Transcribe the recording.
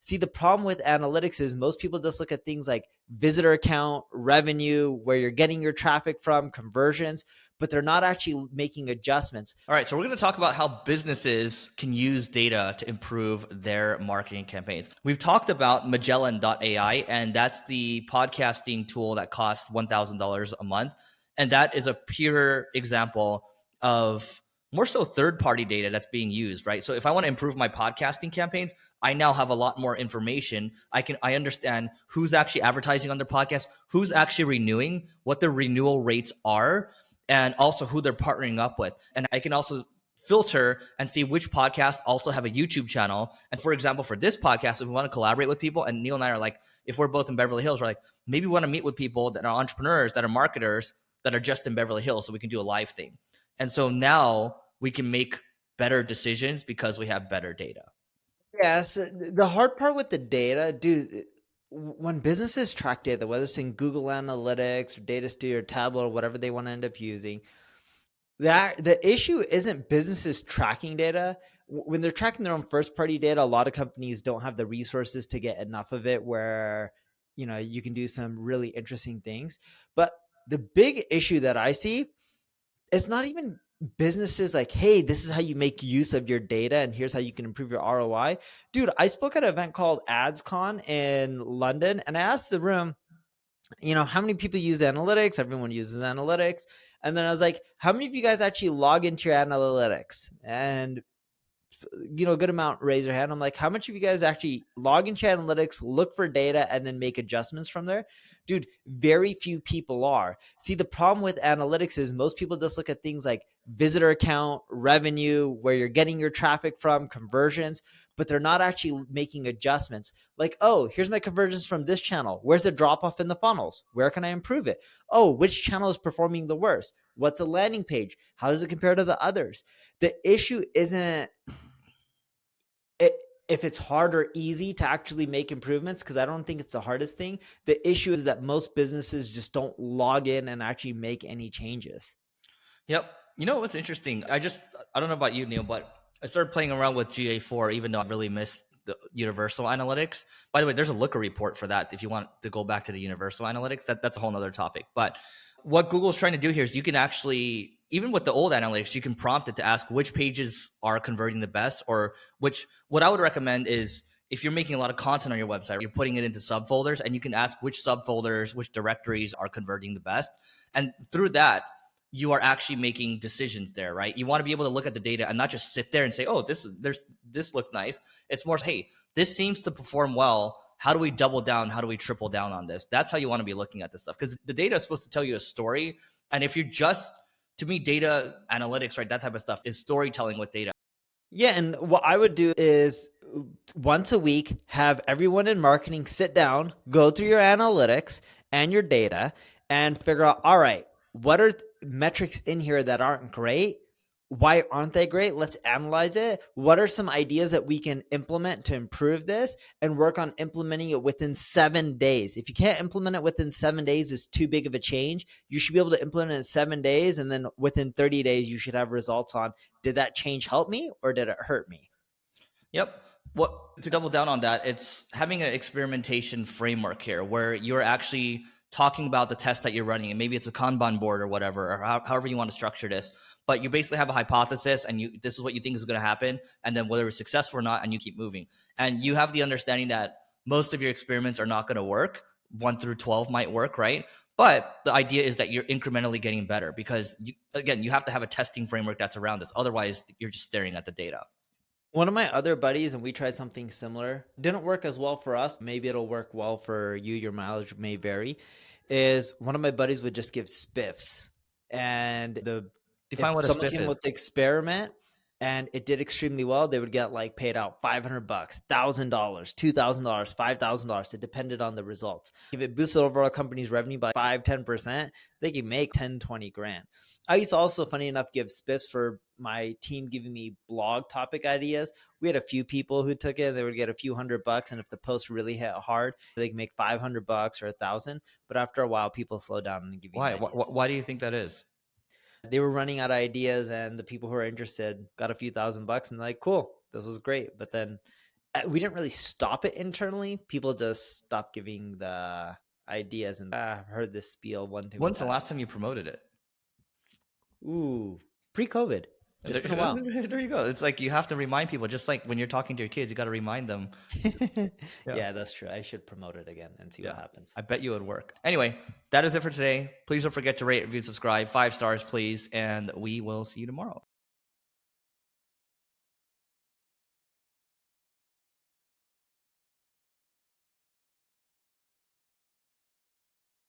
See, the problem with analytics is most people just look at things like visitor count, revenue, where you're getting your traffic from, conversions, but they're not actually making adjustments. All right, so we're going to talk about how businesses can use data to improve their marketing campaigns. We've talked about Magellan AI, and that's the podcasting tool that costs $1,000 a month. And that is a pure example of more so third-party data that's being used, right? So if I want to improve my podcasting campaigns, I now have a lot more information. I understand who's actually advertising on their podcast, who's actually renewing, what their renewal rates are, and also who they're partnering up with. And I can also filter and see which podcasts also have a YouTube channel. And for example, for this podcast, if we want to collaborate with people, and Neil and I are like, if we're both in Beverly Hills, we're like, maybe we want to meet with people that are entrepreneurs, that are marketers, that are just in Beverly Hills, so we can do a live thing. And so now we can make better decisions because we have better data. Yes, the hard part with the data, dude, when businesses track data, whether it's in Google Analytics or Data Studio or Tableau or whatever they want to end up using, that the issue isn't businesses tracking data. When they're tracking their own first party data, a lot of companies don't have the resources to get enough of it where, you can do some really interesting things. But the big issue that I see, it's not even businesses like, hey, this is how you make use of your data and here's how you can improve your ROI. Dude, I spoke at an event called AdsCon in London, and I asked the room, how many people use analytics? Everyone uses analytics. And then I was like, how many of you guys actually log into your analytics? And a good amount raise your hand. I'm like, how much of you guys actually log into analytics, look for data, and then make adjustments from there? Dude, very few people are. See, the problem with analytics is most people just look at things like visitor count, revenue, where you're getting your traffic from, conversions, but they're not actually making adjustments. Like, oh, here's my conversions from this channel. Where's the drop off in the funnels? Where can I improve it? Oh, which channel is performing the worst? What's a landing page? How does it compare to the others? The issue isn't if it's hard or easy to actually make improvements, because I don't think it's the hardest thing. The issue is that most businesses just don't log in and actually make any changes. Yep. You know what's interesting? I don't know about you, Neil, but I started playing around with GA4, even though I really missed the universal analytics. By the way, there's a Looker report for that. If you want to go back to the universal analytics, that's a whole nother topic. But what Google's trying to do here is you can actually, even with the old analytics, you can prompt it to ask which pages are converting the best, or what I would recommend is if you're making a lot of content on your website, you're putting it into subfolders, and you can ask which subfolders, which directories are converting the best. And through that, you are actually making decisions there, right? You want to be able to look at the data and not just sit there and say, oh, this looked nice. It's more, hey, this seems to perform well. How do we double down? How do we triple down on this? That's how you want to be looking at this stuff, because the data is supposed to tell you a story. And if you're to me, data analytics, right, that type of stuff is storytelling with data. Yeah, and what I would do is once a week, have everyone in marketing sit down, go through your analytics and your data, and figure out, all right, what are metrics in here that aren't great? Why aren't they great? Let's analyze it. What are some ideas that we can implement to improve this, and work on implementing it within 7 days? If you can't implement it within 7 days, it's too big of a change. You should be able to implement it in 7 days. And then within 30 days, you should have results on, did that change help me or did it hurt me? Yep. To double down on that, it's having an experimentation framework here where you're actually talking about the test that you're running, and maybe it's a Kanban board or whatever, or however you want to structure this. But you basically have a hypothesis, and this is what you think is going to happen, and then whether it's successful or not, and you keep moving. And you have the understanding that most of your experiments are not going to work. 1 through 12 might work, right? But the idea is that you're incrementally getting better, because you have to have a testing framework that's around this. Otherwise, you're just staring at the data. One of my other buddies, and we tried something similar, didn't work as well for us. Maybe it'll work well for you. Your mileage may vary. Is one of my buddies would just give spiffs, and Define what a someone spiff came is. with the experiment and it did extremely well, they would get like paid out $500, $1,000, $2,000, $5,000. It depended on the results. If it boosted overall company's revenue by 5-10%, they can make 10-20 grand. I used to also, funny enough, give spiffs for my team giving me blog topic ideas. We had a few people who took it. They would get a few $100, and if the post really hit hard, they could make $500 or $1,000. But after a while, people slow down and give you Why? ideas. Why do you think that is? They were running out of ideas, and the people who are interested got a few $1,000 and like, cool, this was great. But then We didn't really stop it internally. People just stopped giving the ideas, and I've heard this spiel one too many When's the times. last time you promoted it? Ooh, pre-COVID. It's been a while. There you go. It's like you have to remind people, just like when you're talking to your kids, you got to remind them. Yeah. Yeah, that's true. I should promote it again and see what Yeah. happens. I bet you it would work. Anyway, that is it for today. Please don't forget to rate, review, subscribe. 5 stars, please. And we will see you tomorrow.